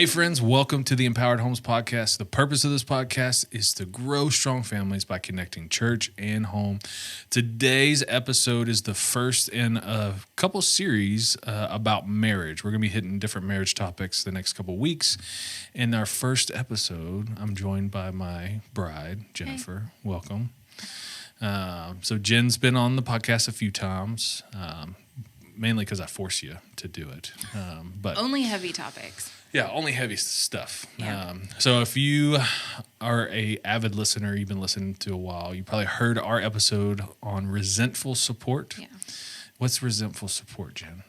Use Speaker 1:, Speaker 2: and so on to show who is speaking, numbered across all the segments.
Speaker 1: Hey friends, welcome to the Empowered Homes Podcast. The purpose of this podcast is to grow strong families by connecting church and home. Today's episode is the first in a couple series about marriage. We're going to be hitting different marriage topics the next couple weeks. In our first episode, I'm joined by my bride, Jennifer. Hey. Welcome. So Jen's been on the podcast a few times, mainly because I force you to do it. But
Speaker 2: only heavy topics.
Speaker 1: Yeah, only heavy stuff.
Speaker 2: Yeah.
Speaker 1: So if you are a avid listener, you've been listening to a while, you probably heard our episode on resentful support.
Speaker 2: Yeah.
Speaker 1: What's resentful support, Jen?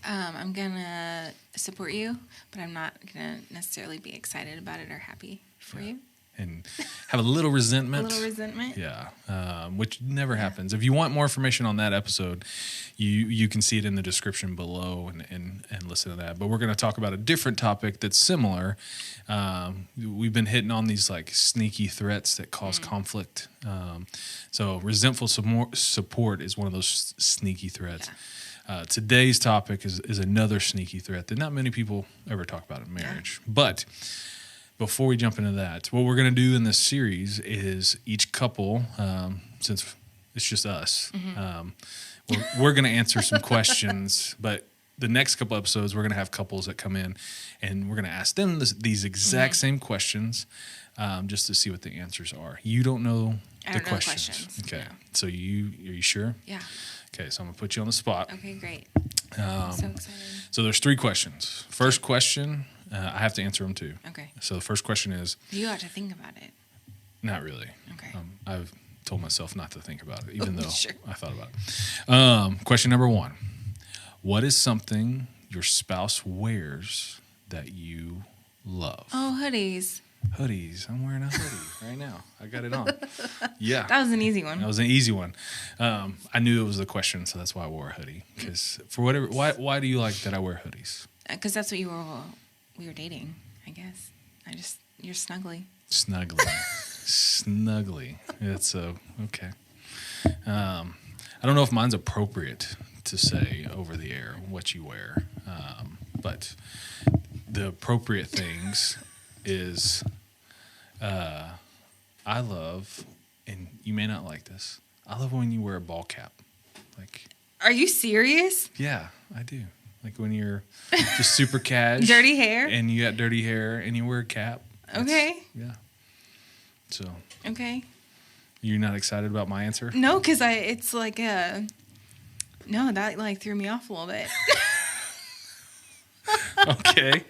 Speaker 2: I'm going to support you, but I'm not going to necessarily be excited about it or happy for you.
Speaker 1: And have a little resentment.
Speaker 2: A little resentment.
Speaker 1: Yeah, which never happens. If you want more information on that episode, you can see it in the description below and listen to that. But we're going to talk about a different topic that's similar. We've been hitting on these like sneaky threats that cause conflict. So resentful support is one of those sneaky threats. Yeah. Today's topic is another sneaky threat that not many people ever talk about in marriage. Yeah. But before we jump into that, what we're going to do in this series is each couple, since it's just us, we're going to answer some questions. But the next couple episodes, we're going to have couples that come in, and we're going to ask them these exact same questions just to see what the answers are. You don't know the questions. Okay. No. So are you sure?
Speaker 2: Yeah.
Speaker 1: Okay, so I'm going to put you on the spot.
Speaker 2: Okay, great. I'm so excited.
Speaker 1: So there's 3 questions. First question, I have to answer them too.
Speaker 2: Okay.
Speaker 1: So the first question is...
Speaker 2: You have to think about it.
Speaker 1: Not really.
Speaker 2: Okay.
Speaker 1: I've told myself not to think about it, even though
Speaker 2: sure.
Speaker 1: I thought about it. Question number 1. What is something your spouse wears that you love?
Speaker 2: Oh, hoodies.
Speaker 1: Hoodies. I'm wearing a hoodie right now. I got it on. Yeah.
Speaker 2: That was an easy one.
Speaker 1: That was an easy one. I knew it was the question, so that's why I wore a hoodie. Because for whatever, why do you like that I wear hoodies?
Speaker 2: Because that's what you were. We were dating, I guess. You're snuggly.
Speaker 1: Snuggly. It's okay. I don't know if mine's appropriate to say over the air what you wear, but the appropriate things is I love, and you may not like this, I love when you wear a ball cap. Like,
Speaker 2: are you serious?
Speaker 1: Yeah, I do. Like when you're just super cash.
Speaker 2: Dirty hair?
Speaker 1: And you got dirty hair and you wear a cap.
Speaker 2: Okay.
Speaker 1: Yeah. So.
Speaker 2: Okay.
Speaker 1: You're not excited about my answer?
Speaker 2: No, because it's like no, that like threw me off a little bit.
Speaker 1: Okay.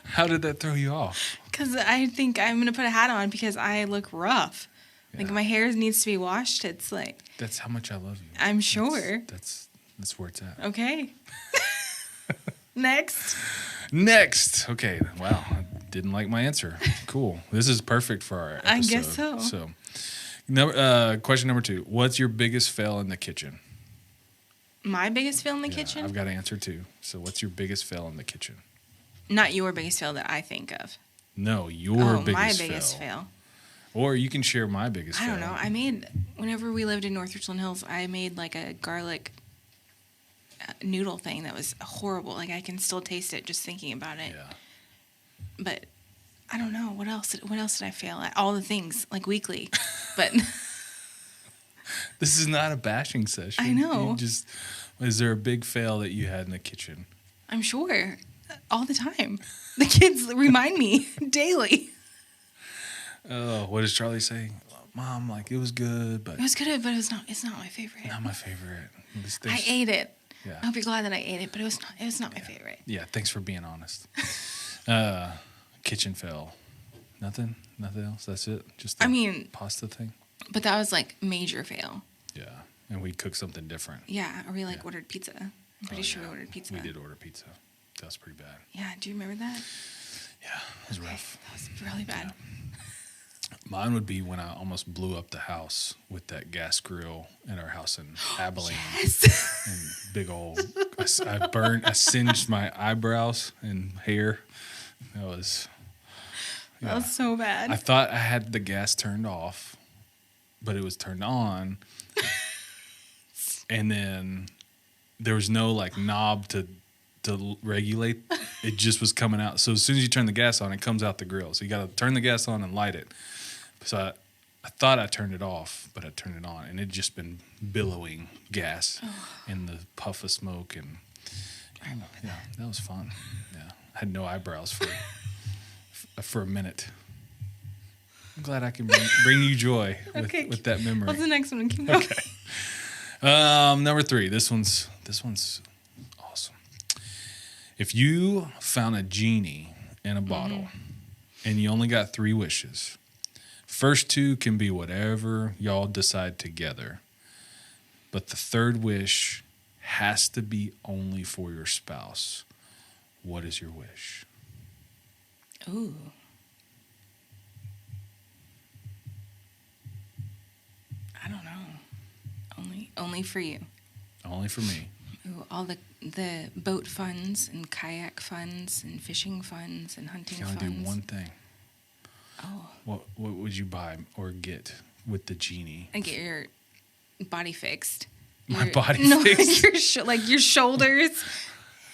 Speaker 1: How did that throw you off?
Speaker 2: Because I think I'm going to put a hat on because I look rough. Yeah. Like my hair needs to be washed. It's like.
Speaker 1: That's how much I love you.
Speaker 2: I'm sure.
Speaker 1: That's where it's at.
Speaker 2: Okay. Next.
Speaker 1: Okay. Wow. I didn't like my answer. Cool. This is perfect for our episode.
Speaker 2: I guess so.
Speaker 1: So, question number 2. What's your biggest fail in the kitchen?
Speaker 2: My biggest fail in the kitchen?
Speaker 1: I've got to answer too. So what's your biggest fail in the kitchen?
Speaker 2: Not your biggest fail that I think of.
Speaker 1: No, your biggest fail.
Speaker 2: My biggest fail.
Speaker 1: Or you can share my biggest fail.
Speaker 2: I don't know. Whenever we lived in North Richland Hills, I made like a garlic noodle thing that was horrible. Like I can still taste it just thinking about it.
Speaker 1: Yeah.
Speaker 2: But I don't know. What else did I fail at? All the things, like weekly. But
Speaker 1: this is not a bashing session.
Speaker 2: I know.
Speaker 1: Is there a big fail that you had in the kitchen?
Speaker 2: I'm sure. All the time. The kids remind me daily.
Speaker 1: Oh, what does Charlie say? Mom, like it was good, but
Speaker 2: it's not my favorite.
Speaker 1: Not my favorite.
Speaker 2: I ate it.
Speaker 1: Yeah.
Speaker 2: I hope you're glad that I ate it, but it was not my favorite.
Speaker 1: Yeah, thanks for being honest. Kitchen fail. Nothing else. That's it. Just the pasta thing.
Speaker 2: But that was like major fail.
Speaker 1: Yeah, and we cooked something different.
Speaker 2: Yeah, or we ordered pizza. I'm pretty sure we ordered pizza.
Speaker 1: We did order pizza. That was pretty bad.
Speaker 2: Yeah, do you remember that?
Speaker 1: Yeah, it was rough.
Speaker 2: That was really bad.
Speaker 1: Yeah. Mine would be when I almost blew up the house with that gas grill in our house in Abilene.
Speaker 2: Yes.
Speaker 1: And big old, I singed my eyebrows and hair. That was
Speaker 2: so bad.
Speaker 1: I thought I had the gas turned off, but it was turned on. And then there was no like knob to to regulate. It just was coming out. So as soon as you turn the gas on, it comes out the grill. So you got to turn the gas on and light it. So I thought I turned it off, but I turned it on, and it just been billowing gas and the puff of smoke. And that was fun. Yeah, I had no eyebrows for a minute. I'm glad I can bring you joy with that memory.
Speaker 2: What's the next one? Keep going.
Speaker 1: Okay. Number 3. This one's awesome. If you found a genie in a bottle and you only got 3 wishes, first 2 can be whatever y'all decide together, but the third wish has to be only for your spouse. What is your wish?
Speaker 2: Ooh. I don't know. Only for you.
Speaker 1: Only for me.
Speaker 2: Ooh, all the boat funds and kayak funds and fishing funds and hunting
Speaker 1: You
Speaker 2: funds.
Speaker 1: can only do one thing.
Speaker 2: Oh.
Speaker 1: What would you buy or get with the genie?
Speaker 2: And get your body fixed.
Speaker 1: My body fixed?
Speaker 2: Your shoulders,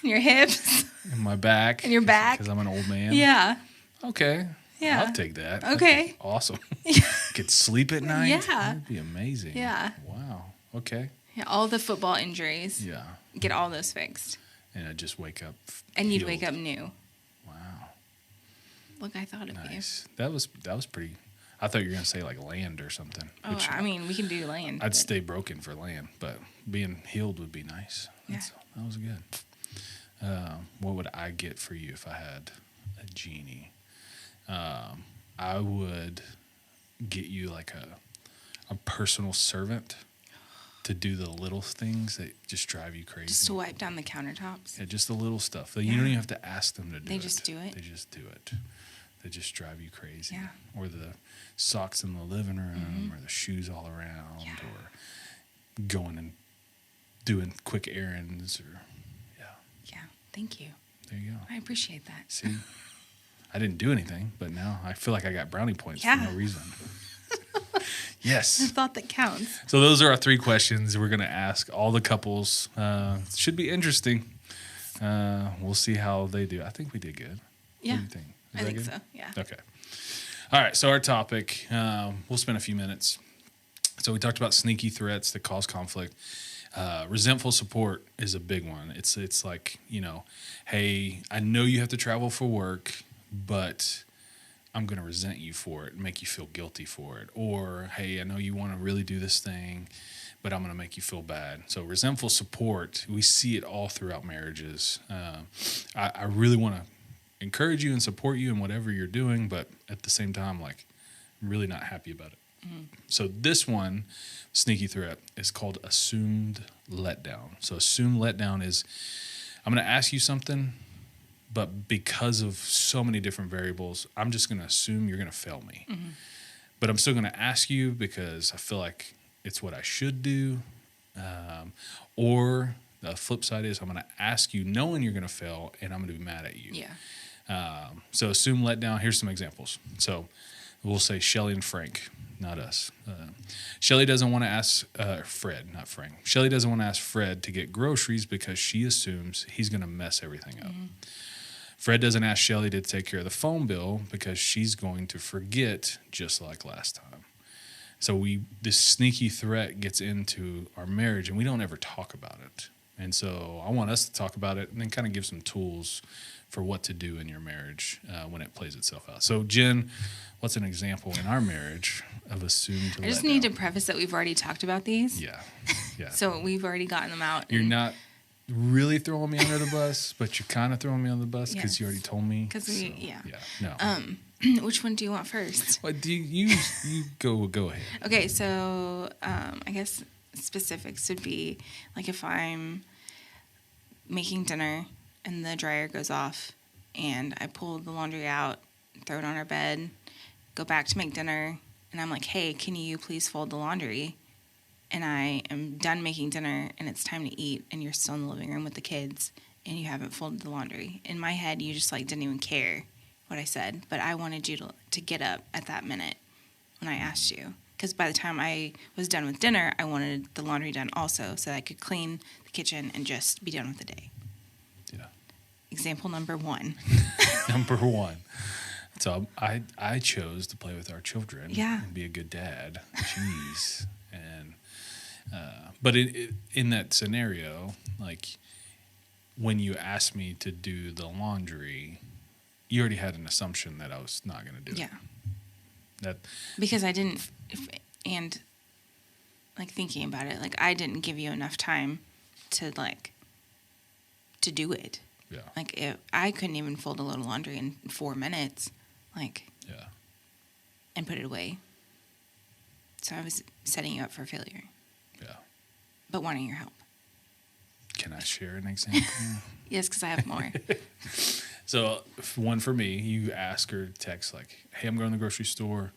Speaker 2: and your hips,
Speaker 1: And my back.
Speaker 2: and your back.
Speaker 1: Because I'm an old man.
Speaker 2: Yeah.
Speaker 1: Okay.
Speaker 2: Yeah.
Speaker 1: I'll take that.
Speaker 2: Okay.
Speaker 1: That'd be awesome. Could sleep at night.
Speaker 2: Yeah.
Speaker 1: That'd be amazing.
Speaker 2: Yeah.
Speaker 1: Wow. Okay.
Speaker 2: Yeah. All the football injuries.
Speaker 1: Yeah.
Speaker 2: Get all those fixed.
Speaker 1: And I just wake up.
Speaker 2: And you'd
Speaker 1: healed.
Speaker 2: wake up new.
Speaker 1: Wow.
Speaker 2: Look, I thought of
Speaker 1: Nice. That was pretty. I thought you were gonna say like land or something.
Speaker 2: you. Oh, I mean, we can do land.
Speaker 1: I'd
Speaker 2: but-
Speaker 1: stay broken for land, but being healed would be nice.
Speaker 2: Yeah.
Speaker 1: That was good. What would I get for you if I had a genie? I would get you like a personal servant to do the little things that just drive you crazy.
Speaker 2: Just to wipe down the countertops.
Speaker 1: Yeah, just the little stuff. You don't even have to ask them to do it.
Speaker 2: They just do it?
Speaker 1: They just do it. They just drive you crazy.
Speaker 2: Yeah.
Speaker 1: Or the socks in the living room, or the shoes all around,
Speaker 2: Yeah.
Speaker 1: or going and doing quick errands, or
Speaker 2: Yeah. Thank you.
Speaker 1: there you go.
Speaker 2: I appreciate that.
Speaker 1: See, I didn't do anything, but now I feel like I got brownie points
Speaker 2: Yeah.
Speaker 1: for no reason.
Speaker 2: The
Speaker 1: Yes.
Speaker 2: thought that counts.
Speaker 1: So those are our 3 questions we're going to ask all the couples. Should be interesting. We'll see how they do. I think we did good.
Speaker 2: Yeah.
Speaker 1: What do you think? Is
Speaker 2: I
Speaker 1: that
Speaker 2: think
Speaker 1: good?
Speaker 2: so. Yeah.
Speaker 1: Okay. All right. So our topic, we'll spend a few minutes. So we talked about sneaky threats that cause conflict. Resentful support is a big one. It's like, hey, I know you have to travel for work, but I'm going to resent you for it and make you feel guilty for it. Or, hey, I know you want to really do this thing, but I'm going to make you feel bad. So resentful support, we see it all throughout marriages. I really want to encourage you and support you in whatever you're doing, but at the same time, like, I'm really not happy about it. Mm-hmm. So this one, sneaky threat, is called Assumed Letdown. So Assumed Letdown is, I'm going to ask you something, but because of so many different variables, I'm just going to assume you're going to fail me. Mm-hmm. But I'm still going to ask you because I feel like it's what I should do. Or the flip side is I'm going to ask you knowing you're going to fail, and I'm going to be mad at you.
Speaker 2: Yeah.
Speaker 1: So assume letdown. Here's some examples. So we'll say Shelly and Frank, not us. Shelly doesn't want to ask Fred, not Frank. Shelly doesn't want to ask Fred to get groceries because she assumes he's going to mess everything up. Mm-hmm. Fred doesn't ask Shelly to take care of the phone bill because she's going to forget, just like last time. So this sneaky threat gets into our marriage, and we don't ever talk about it. And so I want us to talk about it and then kind of give some tools for what to do in your marriage when it plays itself out. So, Jen, what's an example in our marriage of assumed letdown?
Speaker 2: I just need to preface that we've already talked about these.
Speaker 1: Yeah.
Speaker 2: So we've already gotten them out.
Speaker 1: You're not really throwing me under the bus, but you're kind of throwing me under the bus because you already told me.
Speaker 2: Yeah.
Speaker 1: No.
Speaker 2: Which one do you want first?
Speaker 1: What do you go ahead?
Speaker 2: Okay, so I guess specifics would be like if I'm making dinner and the dryer goes off and I pull the laundry out, throw it on our bed, go back to make dinner, and I'm like, hey, can you please fold the laundry? And I am done making dinner and it's time to eat and you're still in the living room with the kids and you haven't folded the laundry. In my head, you just like didn't even care what I said, but I wanted you to get up at that minute when I asked you. Because by the time I was done with dinner, I wanted the laundry done also so that I could clean the kitchen and just be done with the day.
Speaker 1: Yeah.
Speaker 2: example number 1.
Speaker 1: Number 1. So I chose to play with our children and be a good dad. Jeez. And but in that scenario, like when you asked me to do the laundry, you already had an assumption that I was not going to do it.
Speaker 2: Yeah. Because I didn't, and like thinking about it, like I didn't give you enough time to do it.
Speaker 1: Yeah.
Speaker 2: Like I couldn't even fold a load of laundry in 4 minutes, and put it away. So I was setting you up for failure.
Speaker 1: Yeah.
Speaker 2: But wanting your help.
Speaker 1: Can I share an example?
Speaker 2: Yes, because I have more.
Speaker 1: So one for me, you ask or text like, hey, I'm going to the grocery store.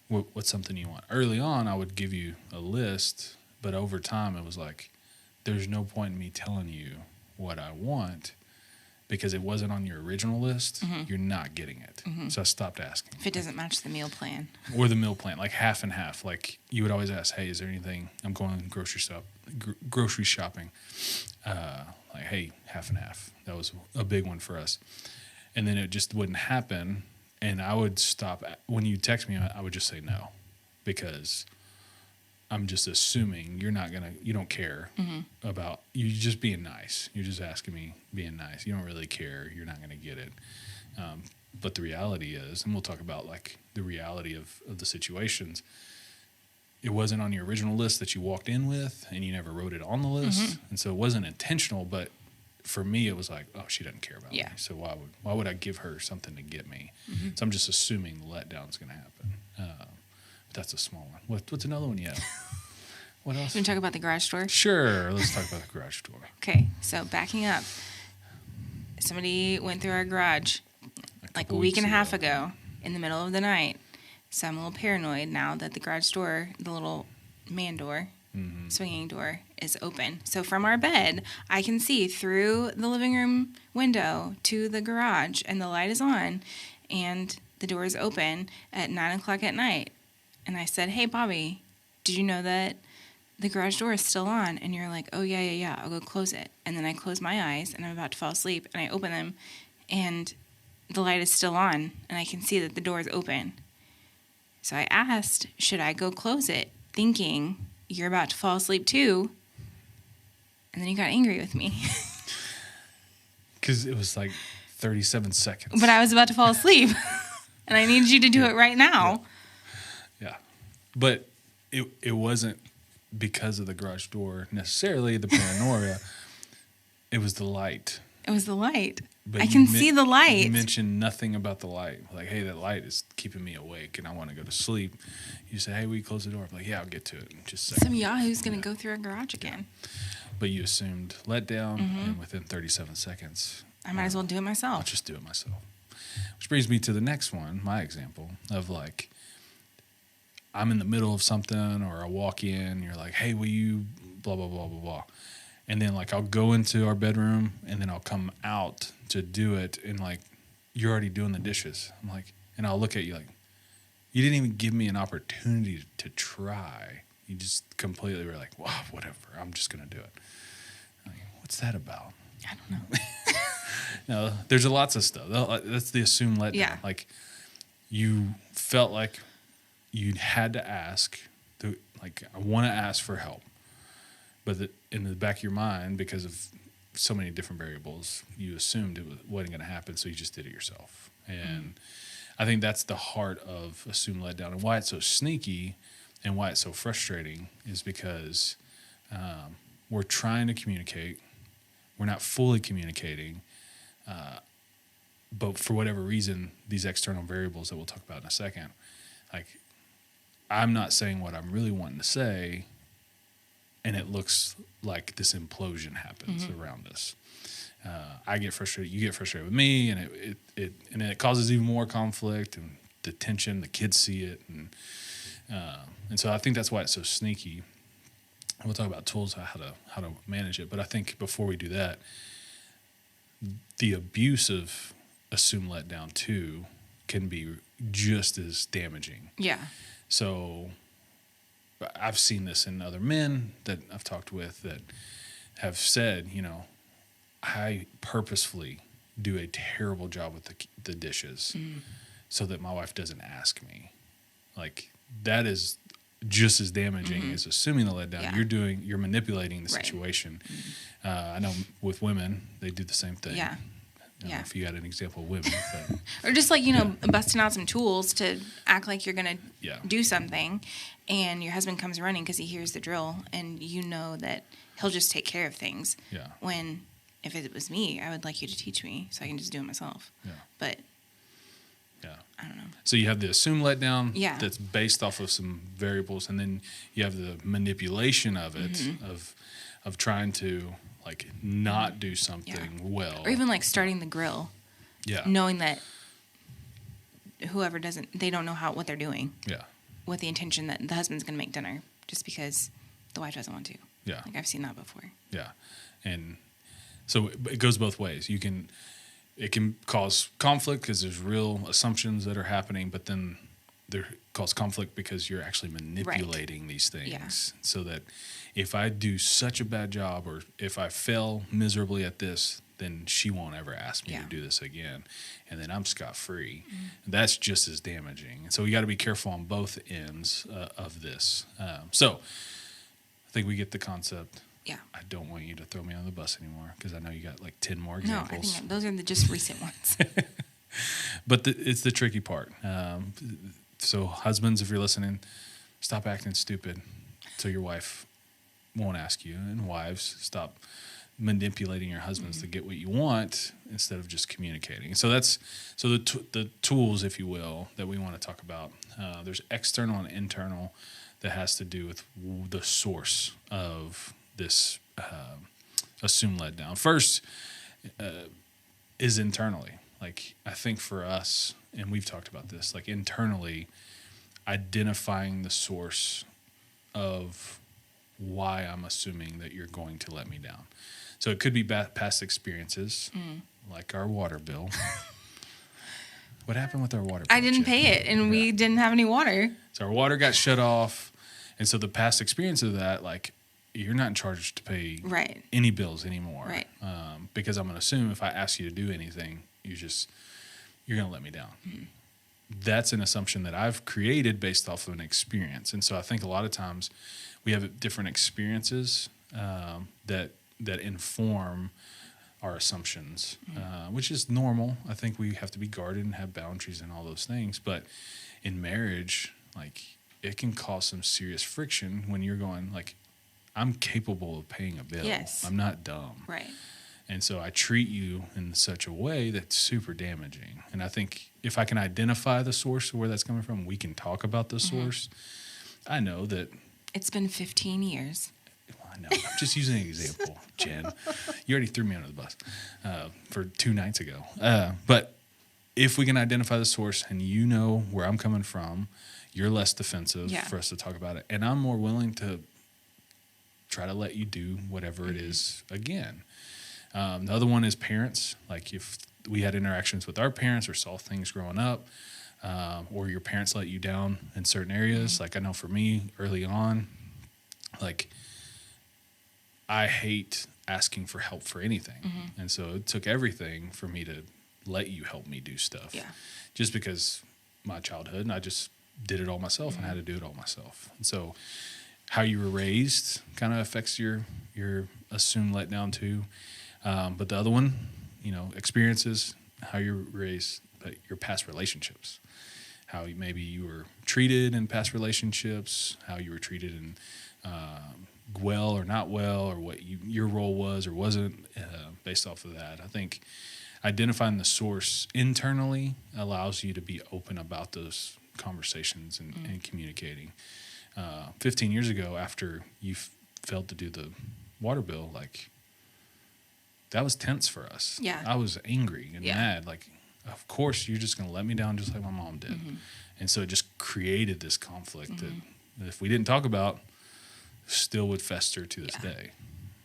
Speaker 1: What's something you want? Early on, I would give you a list, but over time it was like, there's no point in me telling you what I want because it wasn't on your original list. Mm-hmm. You're not getting it. Mm-hmm. So I stopped asking.
Speaker 2: If it doesn't match the meal plan.
Speaker 1: Or the meal plan, like half and half. Like you would always ask, hey, is there anything, I'm going grocery shopping. Like, hey, half and half. That was a big one for us. And then it just wouldn't happen. And I would stop. When you text me, I would just say no because I'm just assuming you don't care about, you just being nice. You're just asking me being nice. You don't really care. You're not going to get it. But the reality is, and we'll talk about like the reality of the situations, it wasn't on your original list that you walked in with and you never wrote it on the list. Mm-hmm. And so it wasn't intentional, but for me, it was like, oh, she doesn't care about me. So why would I give her something to get me? Mm-hmm. So I'm just assuming the letdown's going to happen. That's a small one. What's another one yet? What else?
Speaker 2: You want to talk about the garage door?
Speaker 1: Sure. Let's talk about the garage door.
Speaker 2: Okay. So backing up, somebody went through our garage like a week and a half ago in the middle of the night. So I'm a little paranoid now that the garage door, the little man door, swinging door, is open. So from our bed, I can see through the living room window to the garage, and the light is on, and the door is open at 9 o'clock at night. And I said, hey, Bobby, did you know that the garage door is still on? And you're like, oh, yeah, I'll go close it. And then I close my eyes, and I'm about to fall asleep, and I open them, and the light is still on, and I can see that the door is open. So I asked, should I go close it, thinking you're about to fall asleep too? And then you got angry with me.
Speaker 1: Because it was like 37 seconds.
Speaker 2: But I was about to fall asleep, and I needed you to do it right now.
Speaker 1: Yeah. But it wasn't because of the garage door necessarily, the paranoia. It was the light. It was the light.
Speaker 2: But I can see the light.
Speaker 1: You mentioned nothing about the light. Like, hey, that light is keeping me awake and I want to go to sleep. You say, hey, will you close the door? I'm like, yeah, I'll get to it in just a second.
Speaker 2: Some yahoo's going to go through our garage again.
Speaker 1: But you assumed letdown, and within 37 seconds,
Speaker 2: I might as well do it myself.
Speaker 1: I'll just do it myself. Which brings me to the next one, my example of like, I'm in the middle of something or I walk in, you're like, hey, will you blah, blah, blah, blah, blah. And then like I'll go into our bedroom and then I'll come out to do it and like you're already doing the dishes. I'm like, and I'll look at you like, you didn't even give me an opportunity to try. You just completely were like, wow, whatever, I'm just going to do it. I'm like, what's that about?
Speaker 2: I don't know.
Speaker 1: No, there's lots of stuff. That's the assumed letdown.
Speaker 2: Yeah.
Speaker 1: Like you felt like you had to ask, like I want to ask for help. But in the back of your mind, because of so many different variables, you assumed it wasn't going to happen, so you just did it yourself. And I think that's the heart of assumed letdown, and why it's so sneaky and why it's so frustrating is because we're trying to communicate. We're not fully communicating. But for whatever reason, these external variables that we'll talk about in a second, like I'm not saying what I'm really wanting to say, and it looks like this implosion happens around us. I get frustrated. You get frustrated with me, and it causes even more conflict and the tension. The kids see it, and so I think that's why it's so sneaky. We'll talk about tools how to manage it, but I think before we do that, the abuse of assumed letdown too can be just as damaging.
Speaker 2: Yeah.
Speaker 1: So I've seen this in other men that I've talked with that have said, I purposefully do a terrible job with the dishes so that my wife doesn't ask me. Like, that is just as damaging as assuming the letdown.
Speaker 2: Yeah.
Speaker 1: You're manipulating the
Speaker 2: Right.
Speaker 1: situation. I know with women, they do the same thing.
Speaker 2: Yeah.
Speaker 1: I don't know if you had an example of women, but
Speaker 2: Or just like, busting out some tools to act like you're going
Speaker 1: Yeah.
Speaker 2: to do something, and your husband comes running because he hears the drill, and you know that he'll just take care of things.
Speaker 1: Yeah.
Speaker 2: When, if it was me, I would like you to teach me so I can just do it myself.
Speaker 1: Yeah.
Speaker 2: But
Speaker 1: Yeah.
Speaker 2: I don't know.
Speaker 1: So you have the assumed letdown
Speaker 2: Yeah.
Speaker 1: that's based off of some variables, and then you have the manipulation of it, of trying to like not do something well.
Speaker 2: Or even like starting the grill,
Speaker 1: Yeah.
Speaker 2: knowing that whoever they don't know what they're doing,
Speaker 1: Yeah.
Speaker 2: with the intention that the husband's going to make dinner just because the wife doesn't want to.
Speaker 1: Yeah.
Speaker 2: Like, I've seen that before.
Speaker 1: Yeah. And so it goes both ways. It can cause conflict because there's real assumptions that are happening, but then they cause conflict because you're actually manipulating these things.
Speaker 2: Yeah.
Speaker 1: So that if I do such a bad job, or if I fail miserably at this, then she won't ever ask me to do this again. And then I'm scot-free. That's just as damaging. And so we got to be careful on both ends of this. So I think we get the concept.
Speaker 2: Yeah.
Speaker 1: I don't want you to throw me on the bus anymore because I know you got like 10 more
Speaker 2: No,
Speaker 1: examples.
Speaker 2: I think those are just recent ones.
Speaker 1: But it's the tricky part. So husbands, if you're listening, stop acting stupid so your wife won't ask you. And wives, stop manipulating your husbands to get what you want instead of just communicating. So the tools, if you will, that we want to talk about. There's external and internal that has to do with the source of this assumed letdown. First is internally. Like, I think for us, and we've talked about this, like internally identifying the source of why I'm assuming that you're going to let me down. So it could be past experiences, like our water bill. What happened with our water bill?
Speaker 2: I didn't pay it, and we didn't have any water.
Speaker 1: So our water got shut off. And so the past experience of that, like, you're not in charge to pay any bills anymore.
Speaker 2: Right.
Speaker 1: Because I'm going to assume if I ask you to do anything, you're going to let me down. That's an assumption that I've created based off of an experience. And so I think a lot of times we have different experiences that inform our assumptions, which is normal. I think we have to be guarded and have boundaries and all those things. But in marriage, like, it can cause some serious friction when you're going, like, I'm capable of paying a bill.
Speaker 2: Yes.
Speaker 1: I'm not dumb.
Speaker 2: Right.
Speaker 1: And so I treat you in such a way that's super damaging. And I think if I can identify the source of where that's coming from, we can talk about the source. I know that.
Speaker 2: It's been 15 years.
Speaker 1: Well, I know. I'm just using an example, Jen. You already threw me under the bus for 2 nights ago. But if we can identify the source and you know where I'm coming from, you're less defensive for us to talk about it. And I'm more willing to try to let you do whatever it is again. The other one is parents. Like, if we had interactions with our parents or saw things growing up, or your parents let you down in certain areas. Like, I know for me early on, like, I hate asking for help for anything. And so it took everything for me to let you help me do stuff.
Speaker 2: Yeah.
Speaker 1: Just because my childhood, and I just did it all myself and had to do it all myself. And so how you were raised kind of affects your assumed letdown too. But the other one, experiences, how you're raised, but your past relationships, how maybe you were treated in past relationships, how you were treated in well or not well, or what your role was or wasn't based off of that. I think identifying the source internally allows you to be open about those conversations and communicating. 15 years ago, after you failed to do the water bill, like, that was tense for us.
Speaker 2: Yeah.
Speaker 1: I was angry and mad. Like, of course, you're just going to let me down just like my mom did. And so it just created this conflict that if we didn't talk about, still would fester to this day.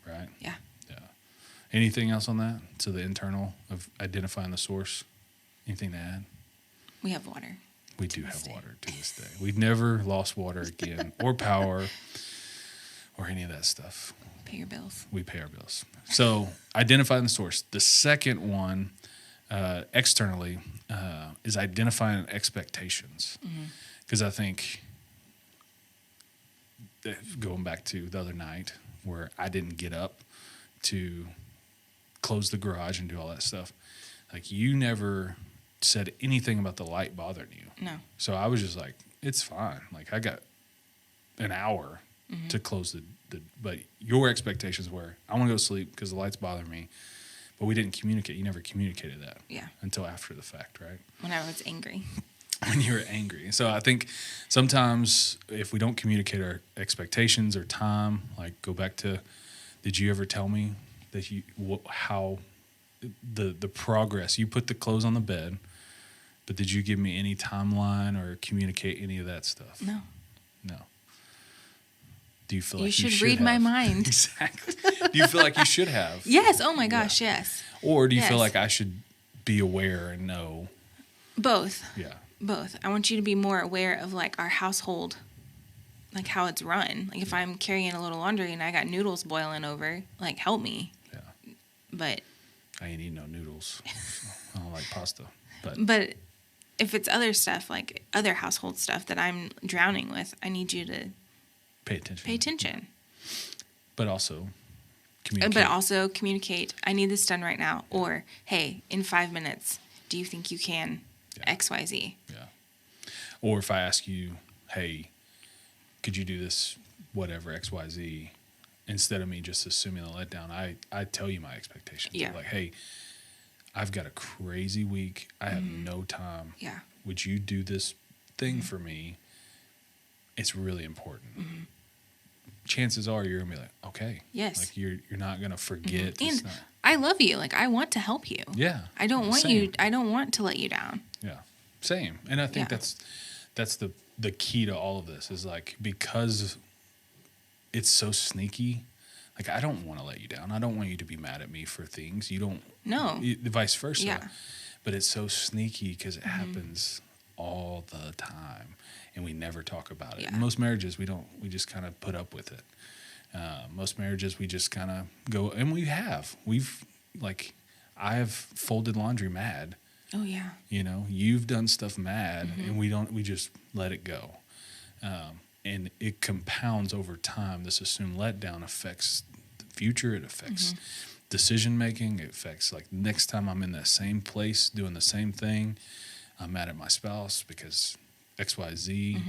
Speaker 1: Right?
Speaker 2: Yeah.
Speaker 1: Yeah. Anything else on that? To the internal of identifying the source? Anything to add?
Speaker 2: We have water.
Speaker 1: We do have water to this day. We've never lost water again, or power, or any of that stuff.
Speaker 2: Pay your bills.
Speaker 1: We pay our bills. So identifying the source. The second one externally is identifying expectations. Because I think, going back to the other night where I didn't get up to close the garage and do all that stuff, like you never said anything about the light bothering you.
Speaker 2: No.
Speaker 1: So I was just like, it's fine. Like I got an hour to close the but your expectations were, I want to go to sleep because the lights bother me. But we didn't communicate. You never communicated that.
Speaker 2: Yeah.
Speaker 1: Until after the fact, right?
Speaker 2: When I was angry.
Speaker 1: When you were angry. So I think sometimes if we don't communicate our expectations or time, like go back to, did you ever tell me that how the progress, you put the clothes on the bed, but did you give me any timeline or communicate any of that stuff?
Speaker 2: No.
Speaker 1: No. Do you feel
Speaker 2: You
Speaker 1: like
Speaker 2: should
Speaker 1: you should
Speaker 2: read my
Speaker 1: have?
Speaker 2: mind.
Speaker 1: Exactly. Do you feel like you should have?
Speaker 2: Yes. Oh my gosh.
Speaker 1: Yeah.
Speaker 2: Yes.
Speaker 1: Or do you feel
Speaker 2: Yes.
Speaker 1: like I should be aware and know?
Speaker 2: Both.
Speaker 1: Yeah.
Speaker 2: Both. I want you to be more aware of like our household, like how it's run. Like if I'm carrying a little laundry and I got noodles boiling over, like help me.
Speaker 1: Yeah.
Speaker 2: But
Speaker 1: I ain't eating no noodles. I don't like pasta.
Speaker 2: But if it's other stuff, like other household stuff that I'm drowning with, I need you to
Speaker 1: Pay attention.
Speaker 2: pay attention.
Speaker 1: But also communicate.
Speaker 2: But also communicate. I need this done right now. Or, hey, in 5 minutes, do you think you can XYZ?
Speaker 1: Yeah. Or if I ask you, hey, could you do this, whatever, XYZ, instead of me just assuming the letdown, I tell you my expectations.
Speaker 2: Yeah.
Speaker 1: Like, hey, I've got a crazy week. I have no time.
Speaker 2: Yeah.
Speaker 1: Would you do this thing for me? It's really important. Chances are you're gonna be like, okay.
Speaker 2: Yes.
Speaker 1: Like you're not gonna forget.
Speaker 2: And I love you. Like I want to help you.
Speaker 1: Yeah.
Speaker 2: I don't want
Speaker 1: Same.
Speaker 2: I don't want to let you down.
Speaker 1: Yeah. Same. And I think
Speaker 2: Yeah.
Speaker 1: that's the key to all of this is like, because it's so sneaky, like I don't want to let you down. I don't want you to be mad at me for things. You don't.
Speaker 2: No.
Speaker 1: Vice versa.
Speaker 2: Yeah.
Speaker 1: But it's so sneaky because it happens all the time, and we never talk about it.
Speaker 2: Yeah.
Speaker 1: In most marriages, we just kind of put up with it. Most marriages, we just kind of go, and we've like, I have folded laundry mad.
Speaker 2: Oh yeah.
Speaker 1: You know, you've done stuff mad, and we just let it go. And it compounds over time. This assumed letdown affects the future. It affects decision making. It affects, like, next time I'm in that same place doing the same thing, I'm mad at my spouse because XYZ.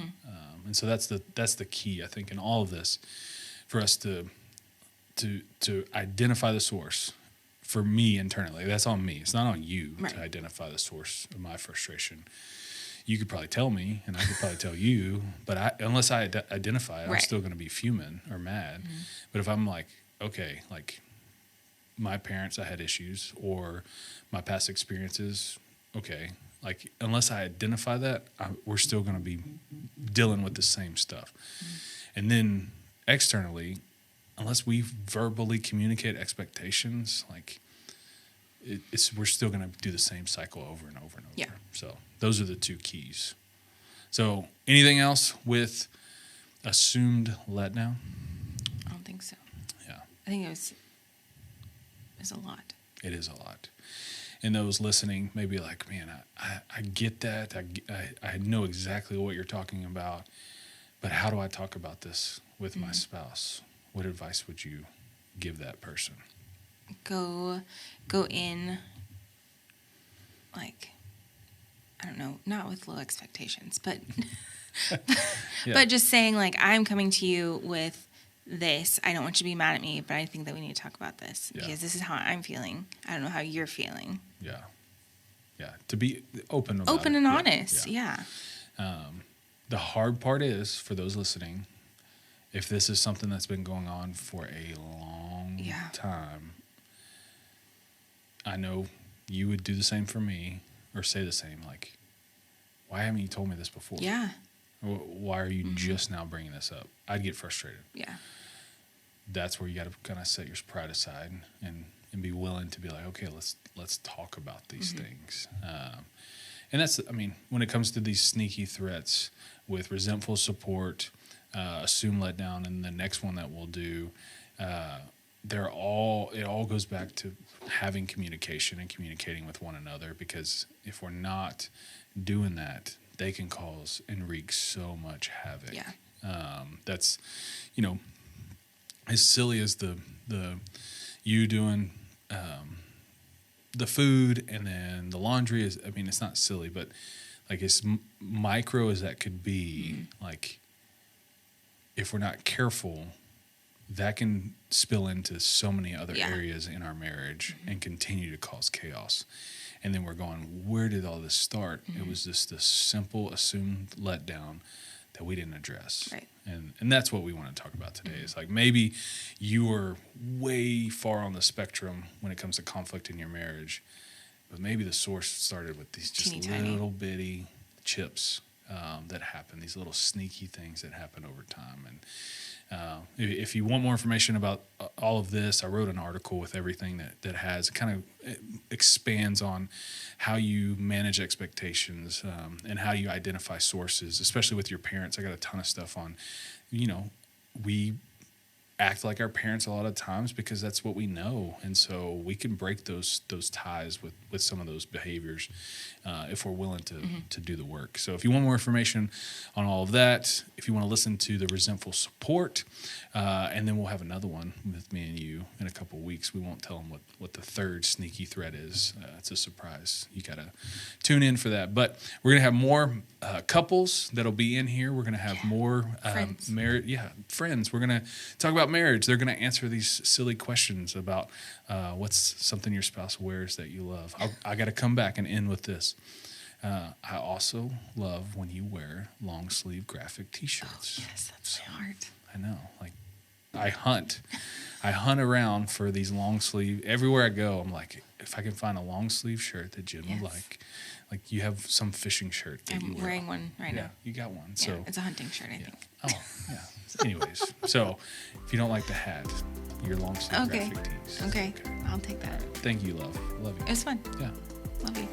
Speaker 1: And so that's the key, I think, in all of this, for us to identify the source. For me internally, that's on me. It's not on you to identify the source of my frustration. You could probably tell me, and I could probably tell you, but unless I identify it, I'm still going to be fuming or mad. But if I'm like, okay, like my parents, I had issues, or my past experiences, okay, like unless I identify that, we're still going to be dealing with the same stuff. And then externally, unless we verbally communicate expectations, like we're still going to do the same cycle over and over and over.
Speaker 2: Yeah.
Speaker 1: So those are the two keys. So anything else with assumed letdown?
Speaker 2: I don't think so.
Speaker 1: Yeah.
Speaker 2: I think it's a lot.
Speaker 1: It is a lot. And those listening may be like, man, I get that. I know exactly what you're talking about, but how do I talk about this with my spouse? What advice would you give that person?
Speaker 2: Go in, like, I don't know, not with low expectations, but but just saying, like, I'm coming to you with this. I don't want you to be mad at me, but I think that we need to talk about this because this is how I'm feeling. I don't know how you're feeling.
Speaker 1: Yeah. Yeah. To be open about
Speaker 2: Open
Speaker 1: it.
Speaker 2: and
Speaker 1: Yeah.
Speaker 2: honest.
Speaker 1: Yeah. The hard part is, for those listening, if this is something that's been going on for a long time, I know you would do the same for me, or say the same, like, why haven't you told me this before?
Speaker 2: Yeah.
Speaker 1: Or why are you just now bringing this up? I'd get frustrated.
Speaker 2: Yeah.
Speaker 1: That's where you got to kind of set your pride aside and be willing to be like, okay, let's talk about these things. And that's, I mean, when it comes to these sneaky threats with resentful support, assume letdown, and the next one that we'll do, it all goes back to having communication and communicating with one another, because if we're not doing that, they can cause and wreak so much havoc. That's, as silly as the you doing the food and then the laundry is, I mean, it's not silly, but like as micro as that could be, like if we're not careful, that can spill into so many other areas in our marriage and continue to cause chaos. And then we're going, where did all this start? It was just this simple assumed letdown that we didn't address.
Speaker 2: Right.
Speaker 1: And that's what we want to talk about today. Is like maybe you are way far on the spectrum when it comes to conflict in your marriage, but maybe the source started with these just little bitty chips that happen, these little sneaky things that happen over time. And if you want more information about all of this, I wrote an article with everything that has kind of expands on how you manage expectations and how you identify sources, especially with your parents. I got a ton of stuff on, we act like our parents a lot of times because that's what we know, and so we can break those ties with some of those behaviors if we're willing to do the work. So if you want more information on all of that, if you want to listen to the resentful support, and then we'll have another one with me and you in a couple of weeks. We won't tell them what the third sneaky threat is. It's a surprise. You got to tune in for that. But we're going to have more couples that'll be in here. We're going to have more friends. We're going to talk about marriage. They're going to answer these silly questions about what's something your spouse wears that you love. I got to come back and end with this. I also love when you wear long sleeve graphic T-shirts.
Speaker 2: Oh, yes, that's my heart.
Speaker 1: I know. Like I hunt around for these long sleeve. Everywhere I go, I'm like, if I can find a long sleeve shirt that Jen would like you have some fishing shirt that
Speaker 2: I'm wearing one right now.
Speaker 1: You got one.
Speaker 2: Yeah,
Speaker 1: So
Speaker 2: it's a hunting shirt, I think.
Speaker 1: Oh, yeah. Anyways, so if you don't like the hat, your long sleeve graphic tees.
Speaker 2: Okay, I'll take that.
Speaker 1: Thank you, love. Love you.
Speaker 2: It was fun.
Speaker 1: Yeah.
Speaker 2: Love you.